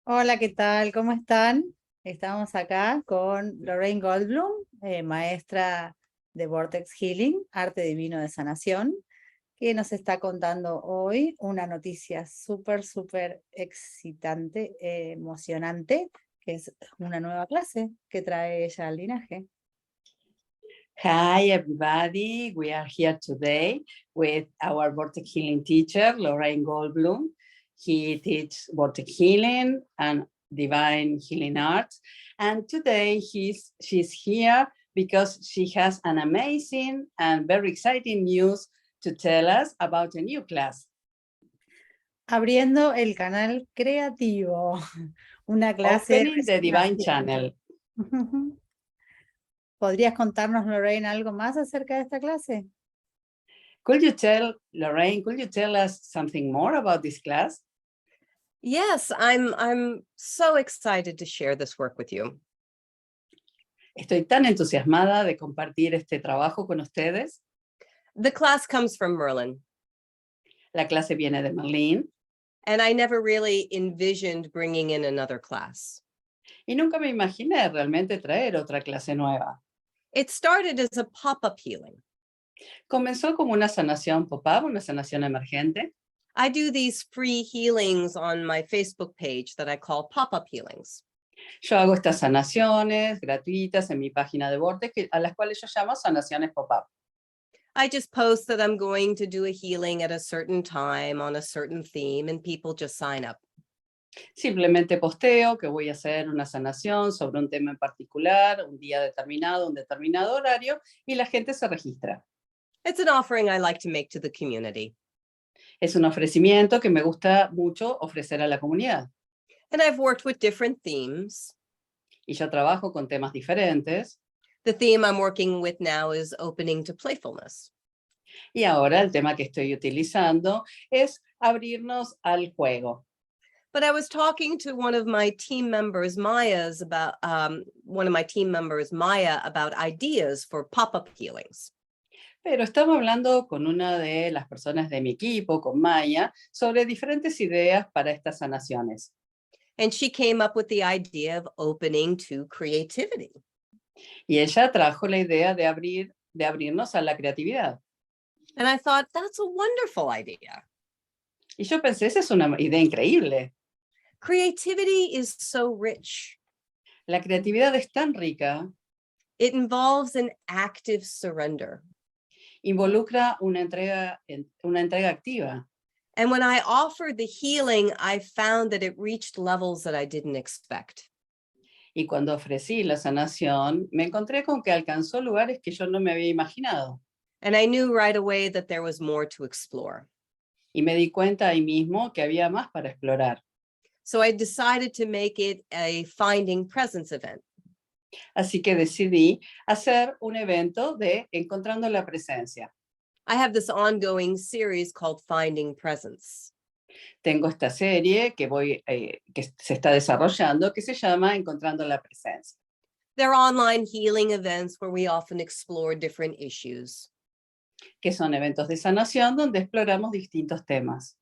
Hola, ¿qué tal? ¿Cómo están? Estamos acá con Lorraine Goldblum, maestra de Vortex Healing, Arte Divino de Sanación, que nos está contando hoy una noticia súper excitante, emocionante, que es una nueva clase que trae ella al linaje. Hi, everybody. We are here today with our Vortex Healing teacher, Lorraine Goldblum. He teaches Vortex Healing and Divine Healing Arts. And today she's here because she has an amazing and very exciting news to tell us about a new class. Abriendo el canal creativo, una clase Opening the recién Divine nacida. Channel. ¿Podrías contarnos, Lorraine, algo más acerca de esta clase? Could you tell, Lorraine, could you tell us something more about this class? Yes, I'm so excited to share this work with you. Estoy tan entusiasmada de compartir este trabajo con ustedes. The class comes from Merlin, La clase viene de Merlín and I never really envisioned bringing in another class. y nunca me imaginé realmente traer otra clase nueva. It started as a pop-up healing. Comenzó como una sanación pop-up, una sanación emergente. I do these free healings on my Facebook page that I call pop-up healings. Yo hago estas sanaciones gratuitas en mi página de Vortex, a las cuales yo llamo sanaciones pop-up. I just post that I'm going to do a healing at a certain time on a certain theme, and people just sign up. Simplemente posteo que voy a hacer una sanación sobre un tema en particular, un día determinado, un determinado horario, y la gente se registra. It's an offering I like to make to the community. Es un ofrecimiento que me gusta mucho ofrecer a la comunidad. And I've worked with different themes. Y yo trabajo con temas diferentes. The theme I'm working with now is opening to playfulness. Y ahora el tema que estoy utilizando es abrirnos al juego. But I was talking to one of my team members, Maya, about ideas for pop-up healings. Pero estaba hablando con una de las personas de mi equipo, con Maya, sobre diferentes ideas para estas sanaciones. And she came up with the idea of opening to creativity. Y ella trajo la idea de abrirnos a la creatividad. And I thought, that's a wonderful idea. Y yo pensé, esa es una idea increíble. Creativity is so rich. La creatividad es tan rica, It involves an active surrender. involucra una entrega activa. And when I offered the healing, I found that it reached levels that I didn't expect. Y cuando ofrecí la sanación, me encontré con que alcanzó lugares que yo no me había imaginado. And I knew right away that there was more to explore. Y me di cuenta ahí mismo que había más para explorar. So I decided to make it a Finding Presence event. Así que decidí hacer un evento de Encontrando la Presencia. I have this ongoing series called Finding Presence. Tengo esta serie que se está desarrollando que se llama Encontrando la Presencia. They're online healing events where we often explore different issues. Que son eventos de sanación donde exploramos distintos temas.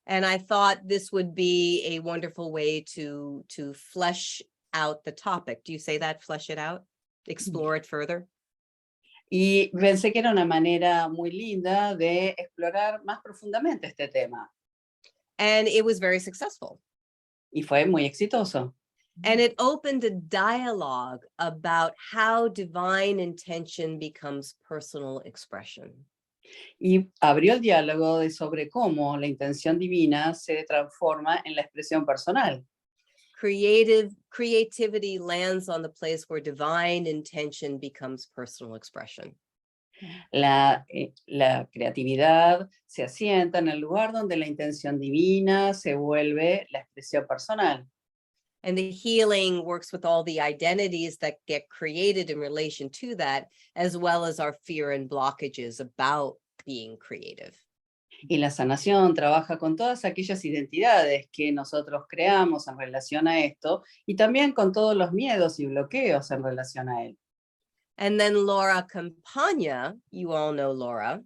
And I thought this would be a wonderful way to flesh out the topic. Do you say that? Flesh it out? Explore it further? Y pensé que era una manera muy linda de explorar más profundamente este tema. And it was very successful. Y fue muy exitoso. And it opened a dialogue about how divine intention becomes personal expression. Y abrió el diálogo sobre cómo la intención divina se transforma en la expresión personal. Creativity lands on the place where divine intention becomes personal expression. La creatividad se asienta en el lugar donde la intención divina se vuelve la expresión personal. And the healing works with all the identities that get created in relation to that, as well as our fear and blockages about being creative. Y la sanación trabaja con todas aquellas identidades que nosotros creamos en relación a esto y también con todos los miedos y bloqueos en relación a él. And then Laura Campagna, you all know Laura.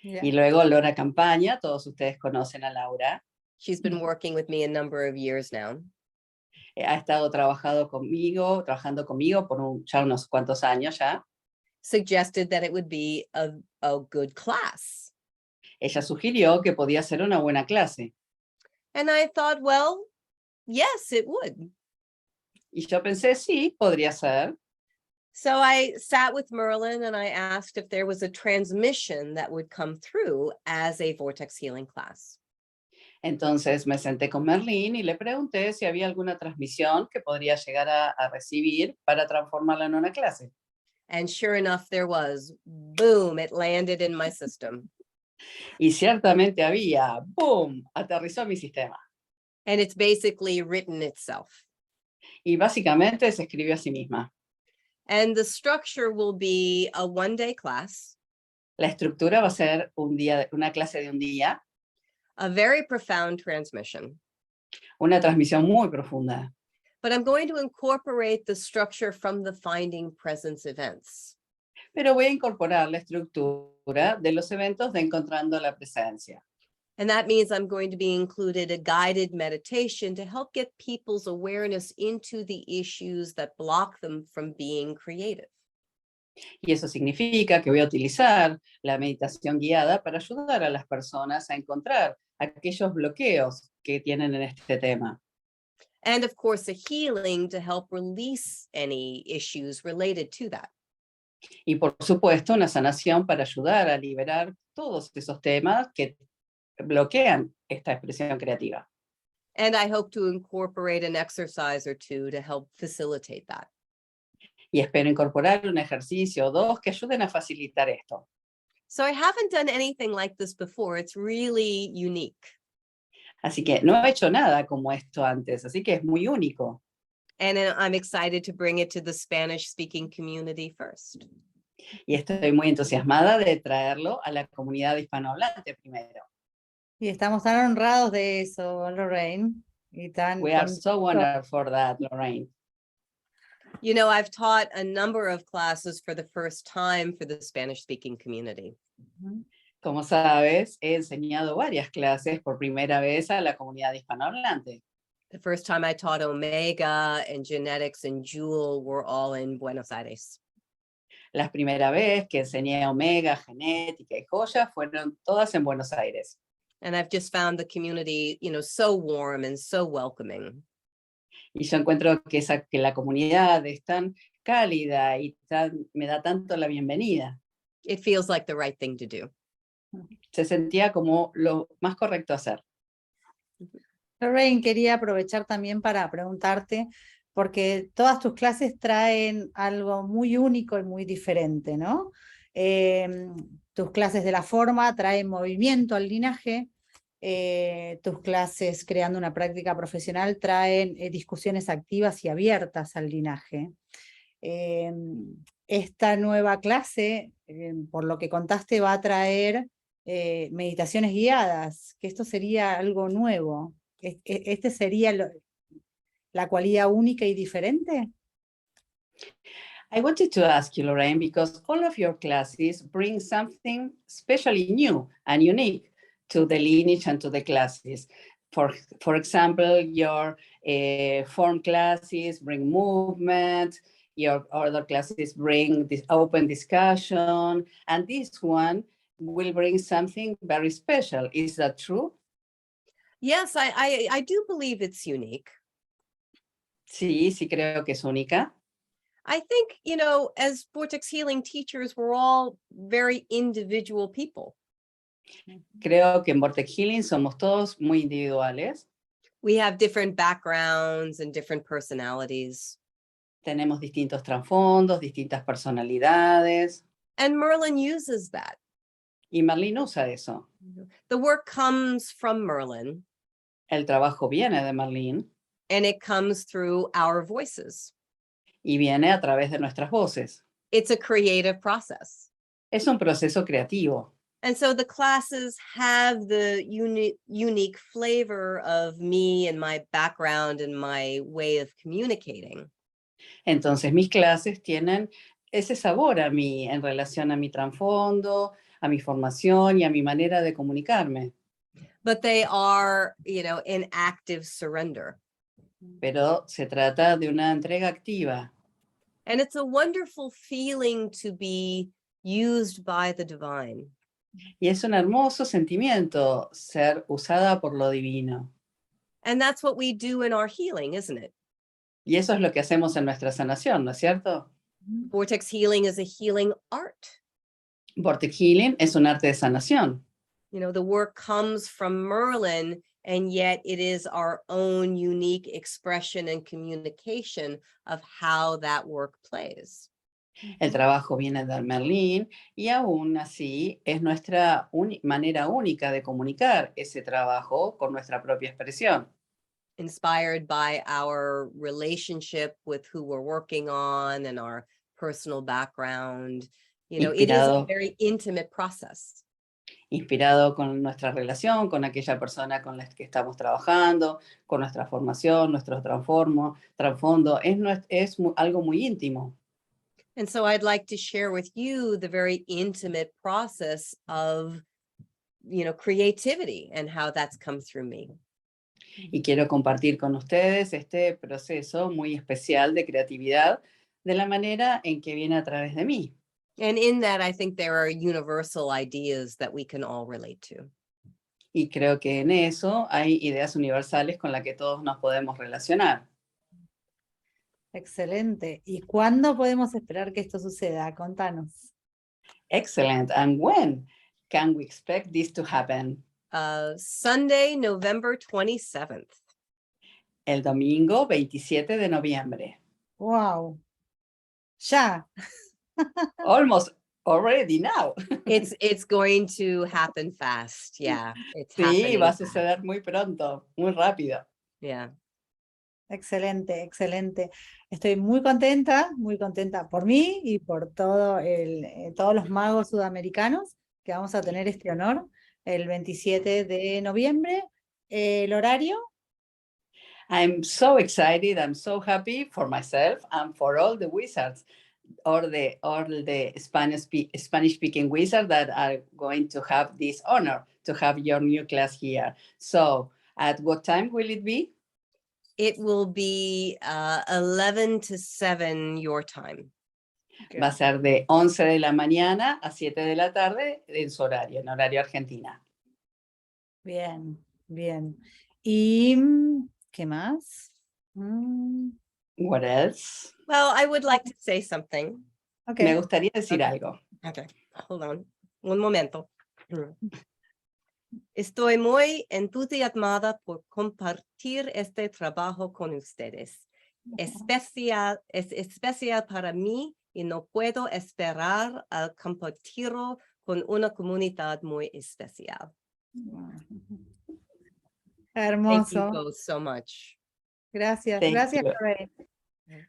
Y luego Laura Campaña, todos ustedes conocen a Laura. She's been working with me a number of years now. ha estado trabajando conmigo por ya unos cuantos años ya. suggested that it would be a good class. Ella sugirió que podía ser una buena clase. And I thought, well, yes, it would. Y yo pensé, sí, podría ser. So I sat with Merlin and I asked if there was a transmission that would come through as a vortex healing class. Entonces me senté con Merlín y le pregunté si había alguna transmisión que podría llegar a recibir para transformarla en una clase. And sure enough, there was. Boom, it landed in my system. Y ciertamente había, ¡boom!, aterrizó mi sistema. And it's basically written itself. Y básicamente se escribió a sí misma. And the structure will be a one-day class, La estructura va a ser una clase de un día, a very profound transmission. una transmisión muy profunda. But I'm going to incorporate the structure from the Finding Presence events. Pero voy a incorporar la estructura de los eventos de Encontrando la Presencia. And that means I'm going to be included a guided meditation to help get people's awareness into the issues that block them from being creative. Y eso significa que voy a utilizar la meditación guiada para ayudar a las personas a encontrar aquellos bloqueos que tienen en este tema. And of course, a healing to help release any issues related to that. Y por supuesto, una sanación para ayudar a liberar todos esos temas que bloquean esta expresión creativa. And I hope to incorporate an exercise or two to help facilitate that. Y espero incorporar un ejercicio o dos que ayuden a facilitar esto. So I haven't done anything like this before. It's really unique. Así que no he hecho nada como esto antes, así que es muy único. And I'm excited to bring it to the Spanish-speaking community first. Y estoy muy entusiasmada de traerlo a la comunidad hispanohablante primero. Y estamos tan honrados de eso, Lorraine. Y tan We are so honored for that, Lorraine. You know, I've taught a number of classes for the first time for the Spanish-speaking community. Como sabes, he enseñado varias clases por primera vez a la comunidad hispanohablante. The first time I taught Omega and Genetics and Jewel were all in Buenos Aires. La primera vez que enseñé Omega, Genética y Joya fueron todas en Buenos Aires. And I've just found the community, you know, so warm and so welcoming. Y yo encuentro que la comunidad es tan cálida y me da tanto la bienvenida. It feels like the right thing to do. Se sentía como lo más correcto hacer. Lorraine, quería aprovechar también para preguntarte, porque todas tus clases traen algo muy único y muy diferente, ¿no? Tus clases de la forma traen movimiento al linaje, tus clases creando una práctica profesional traen discusiones activas y abiertas al linaje. Esta nueva clase, por lo que contaste, va a traer meditaciones guiadas, que esto sería algo nuevo. ¿Este sería la cualidad única y diferente? I wanted to ask you, Lorraine, because all of your classes bring something especially new and unique to the lineage and to the classes. For example, your form classes bring movement, your other classes bring this open discussion, and this one will bring something very special. Is that true? Yes, I do believe it's unique. Sí, sí creo que es única. I think, you know, as Vortex Healing teachers, we're all very individual people. Creo que en Vortex Healing somos todos muy individuales. We have different backgrounds and different personalities. Tenemos distintos trasfondos, distintas personalidades. And Merlin uses that. Y Merlin usa eso. The work comes from Merlin. El trabajo viene de Merlin. And it comes through our voices. Y viene a través de nuestras voces. It's a creative process. Es un proceso creativo. And so the classes have the unique flavor of me and my background and my way of communicating. Entonces mis clases tienen ese sabor a mí en relación a mi trasfondo, a mi formación y a mi manera de comunicarme. But they are, you know, in active surrender. pero se trata de una entrega activa. And it's a wonderful feeling to be used by the divine. Y es un hermoso sentimiento ser usada por lo divino. And that's what we do in our healing, isn't it? Y eso es lo que hacemos en nuestra sanación, ¿no es cierto? Vortex healing is a healing art. Vortex Healing es un arte de sanación. You know, the work comes from Merlin, and yet it is our own unique expression and communication of how that work plays. El trabajo viene de Merlín y aún así es nuestra manera única de comunicar ese trabajo con nuestra propia expresión. Inspired by our relationship with who we're working on and our personal background. You know, it is a Inspirado. very intimate process. Inspirado con nuestra relación, con aquella persona con la que estamos trabajando, con nuestra formación, nuestro trasfondo, es algo muy íntimo. And so I'd like to share with you the very intimate process of, you know, creativity and how that's come through me. Y quiero compartir con ustedes este proceso muy especial de creatividad de la manera en que viene a través de mí. And in that, I think there are universal ideas that we can all relate to. Y creo que en eso hay ideas universales con las que todos nos podemos relacionar. Excelente. ¿Y cuándo podemos esperar que esto suceda? Contanos. Excellent. And when can we expect this to happen? Sunday, November 27th. El domingo 27 de noviembre. Wow. Ya. Almost already now. It's going to happen fast. Yeah. It's Sí, happening va a fast. suceder muy pronto, muy rápido. Yeah. Excelente, excelente. Estoy muy contenta por mí y por todos los magos sudamericanos que vamos a tener este honor el 27 de noviembre. El horario. I'm so excited, I'm so happy for myself and for all the wizards or the Spanish speaking wizards that are going to have this honor to have your new class here. So at what time will it be? It will be 11 to 7 your time. Va a ser de 11 de la mañana a 7 de la tarde en su horario, en horario Argentina. Bien, bien. ¿Y qué más? What else? Well, I would like to say something. Okay. Me gustaría decir algo. Okay, hold on. Un momento. Estoy muy entusiasmada por compartir este trabajo con ustedes. Es especial para mí y no puedo esperar a compartirlo con una comunidad muy especial. Hermoso. Thank you both so much. Gracias, Thank gracias, you. Lorraine.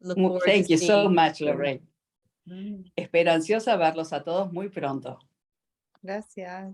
Look forward to Thank you so seeing much, you. Lorraine. Espero ansiosa verlos a todos muy pronto. Gracias.